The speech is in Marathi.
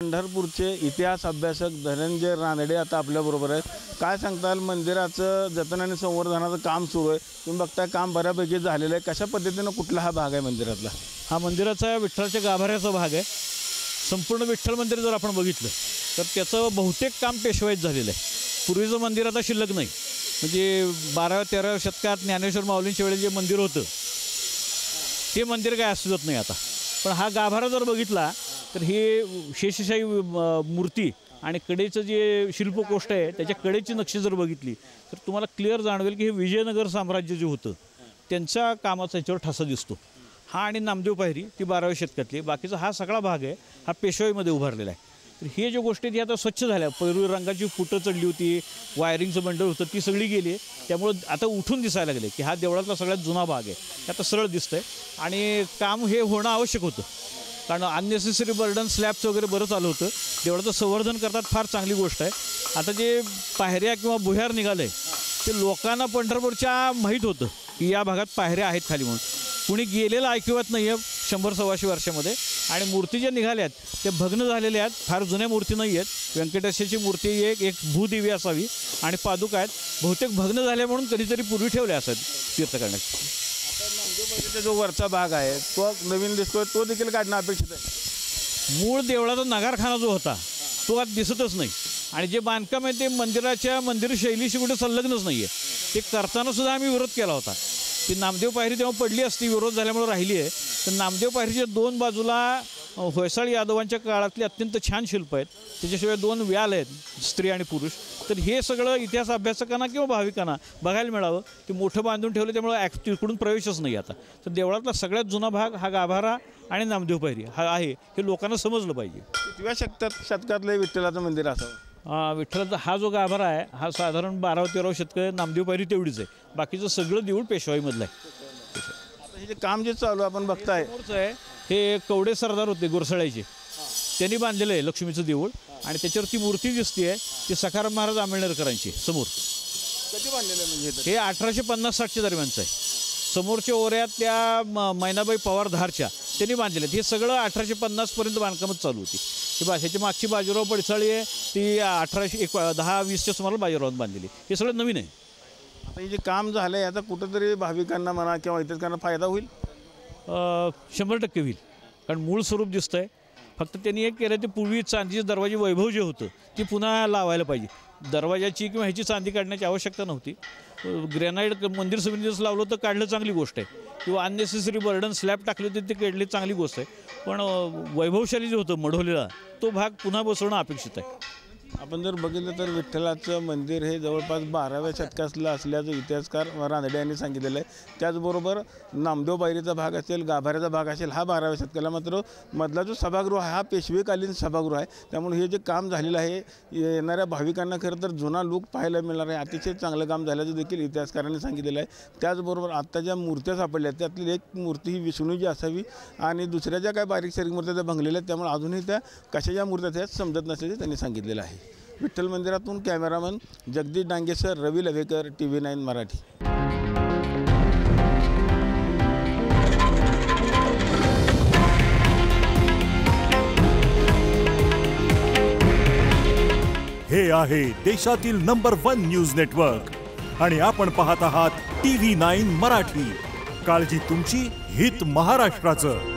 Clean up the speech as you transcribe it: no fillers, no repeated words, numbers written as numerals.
पंढरपूरचे इतिहास अभ्यासक धनंजय रानडे आता आपल्याबरोबर आहेत. काय सांगताल, मंदिराचं जतन आणि संवर्धनाचं काम सुरू आहे, तुम्ही बघताय काम बऱ्यापैकी झालेलं आहे. कशा पद्धतीनं कुठला हा भाग आहे मंदिरातला? हा मंदिराचा विठ्ठलाच्या गाभाऱ्याचा भाग आहे. संपूर्ण विठ्ठल मंदिर जर आपण बघितलं तर त्याचं बहुतेक काम पेशवाईत झालेलं आहे. पूर्वीचं मंदिर आता शिल्लक नाही. म्हणजे 12व्या-13व्या शतकात ज्ञानेश्वर माऊलींच्या वेळेस जे मंदिर होतं ते मंदिर काय असत नाही आता. पण हा गाभारा जर बघितला तर हे शेषशाही मूर्ती आणि कडेचं जे शिल्पकोष्ठ आहे त्याच्या कडेची नक्षी जर बघितली तर तुम्हाला क्लिअर जाणवेल की हे विजयनगर साम्राज्य जे होतं त्यांच्या कामाचा याच्यावर ठसा दिसतो. हा आणि नामदेव पायरी ती 12व्या शतकातली, बाकीचा हा सगळा भाग आहे हा पेशवाईमध्ये उभारलेला आहे. तर हे जे गोष्टी ती आता स्वच्छ झाल्या. पैरू रंगाची फुटं चढली होती, वायरिंगचं बंडल होतं, ती सगळी गेली आहे. त्यामुळं आता उठून दिसायला लागले की हा देवळातला सगळ्यात जुना भाग आहे. हे आता सरळ दिसतंय आणि काम हे होणं आवश्यक होतं, कारण अननेसेसरी बर्डन स्लॅबचं वगैरे बरं चालू होतं. देवळाचं संवर्धन करतात, फार चांगली गोष्ट आहे. आता जे पायऱ्या किंवा भुयार निघालं आहे ते लोकांना पंढरपूरच्या माहीत होतं की या भागात पायऱ्या आहेत खाली म्हणून. कुणी गेलेलं ऐकवत नाही आहे 100-125 वर्षामध्ये. आणि मूर्ती ज्या निघाल्यात त्या भग्न झालेल्या आहेत, फार जुन्या मूर्ती नाही आहेत. व्यंकटेशाची मूर्ती एक भूदेवी असावी आणि पादुका आहेत, बहुतेक भग्न झाल्या म्हणून कधीतरी पूर्वी ठेवल्या असतात तीर्थ करण्यासाठी. नामदेव जो वरचा भाग आहे तो नवीन दिसतोय, तो देखील काढणं अपेक्षित आहे. मूळ देवळाचा नगारखाना जो होता तो आज दिसतच नाही. आणि जे बांधकाम आहे ते मंदिर शैलीशी कुठे संलग्नच नाही आहे. ते करताना सुद्धा आम्ही विरोध केला होता. ती नामदेव पायरी तेव्हा पडली असती, विरोध झाल्यामुळे राहिली आहे. तर नामदेव पायरीच्या 2 बाजूला होयसाळ यादवांच्या काळातले अत्यंत छान शिल्प आहेत. त्याच्याशिवाय 2 व्याल आहेत, स्त्री आणि पुरुष. तर हे सगळं इतिहास अभ्यासकांना किंवा भाविकांना बघायला मिळावं. ते मोठं बांधून ठेवलं त्यामुळे तिकडून प्रवेशच नाही आता. तर देवळातला सगळ्यात जुना भाग हा गाभारा आणि नामदेव पायरी हा आहे, हे लोकांना समजलं पाहिजे. कितव्या शतकातलं विठ्ठलाचं मंदिर असावं? विठ्ठलाचा हा जो गाभारा आहे हा साधारण 12-13व्या शतक. नामदेव पायरी तेवढीच आहे, बाकीचं सगळं देऊळ पेशवाईमधलं आहे. आता हे जे काम जे चालू आपण बघताय आहे हे कवडे सरदार होते गोरसळ्याचे, त्यांनी बांधलेलं आहे लक्ष्मीचं देऊळ. आणि त्याच्यावरती मूर्ती दिसते आहे ती सखाराम महाराज आंबेडकरांची समोर. कधी बांधलेलं आहे म्हणजे हे 1850-60च्या दरम्यानचं आहे. समोरच्या ओऱ्यात त्या मैनाबाई पवार धारच्या त्यांनी बांधलेलं आहे. हे सगळं 1850पर्यंत बांधकामच चालू होती. ही ह्याची मागची बाजीराव पडसाळी आहे ती 1810-20च्या सुमाराला बाजीरावांनी बांधलेली. हे सगळं नवीन आहे. आता हे जे काम झालं आहे आता कुठंतरी भाविकांना म्हणा किंवा इतरांना फायदा होईल? 100% होईल, कारण मूळ स्वरूप दिसतं आहे. फक्त त्यांनी एक केलं ते पूर्वी चांदीचे दरवाजे वैभव जे होतं ती पुन्हा लावायला पाहिजे. दरवाजाची किंवा ह्याची चांदी काढण्याची आवश्यकता नव्हती. ग्रॅनाईट मंदिर समितीच लावलं तर काढलं चांगली गोष्ट आहे, किंवा अननेसेसरी बर्डन स्लॅब टाकले तर ते काढले चांगली गोष्ट आहे. पण वैभवशाली जे होतं मढवलेला तो भाग पुन्हा बसवणं अपेक्षित आहे. आपण जर बघितलं तर विठ्ठलाचं मंदिर हे जवळपास 12व्या शतकातलं असल्याचं इतिहासकार रानडे यांनी सांगितलेलं आहे. त्याचबरोबर नामदेव पायरीचा भाग असेल, गाभाऱ्याचा भाग असेल हा 12व्या शतकाला, मात्र मधला जो सभागृह आहे हा पेशवेकालीन सभागृह आहे. त्यामुळे हे जे काम झालेलं आहे येणाऱ्या भाविकांना खरं तर जुना लूक पाहायला मिळणार आहे. अतिशय चांगलं काम झाल्याचं देखील इतिहासकारांनी सांगितलेलं आहे. त्याचबरोबर आत्ता ज्या मूर्त्या सापडल्या त्यातली एक मूर्ती ही विष्णूची असावी आणि दुसऱ्या ज्या काय बारीक सारीक मूर्त्या त्या भंगलेल्या आहेत, त्यामुळे अजूनही त्या कशाच्या मूर्त्या त्या समजत नसल्याचे त्यांनी सांगितलेलं आहे. विठ्ठल मंदिरातून कॅमेरामन जगदीश डांगेसर, रवी लवेकर, TV9 मराठी. हे आहे देशातील नंबर 1 न्यूज नेटवर्क आणि आपण पाहत आहात TV9 मराठी. काळजी तुमची, हित महाराष्ट्राचं.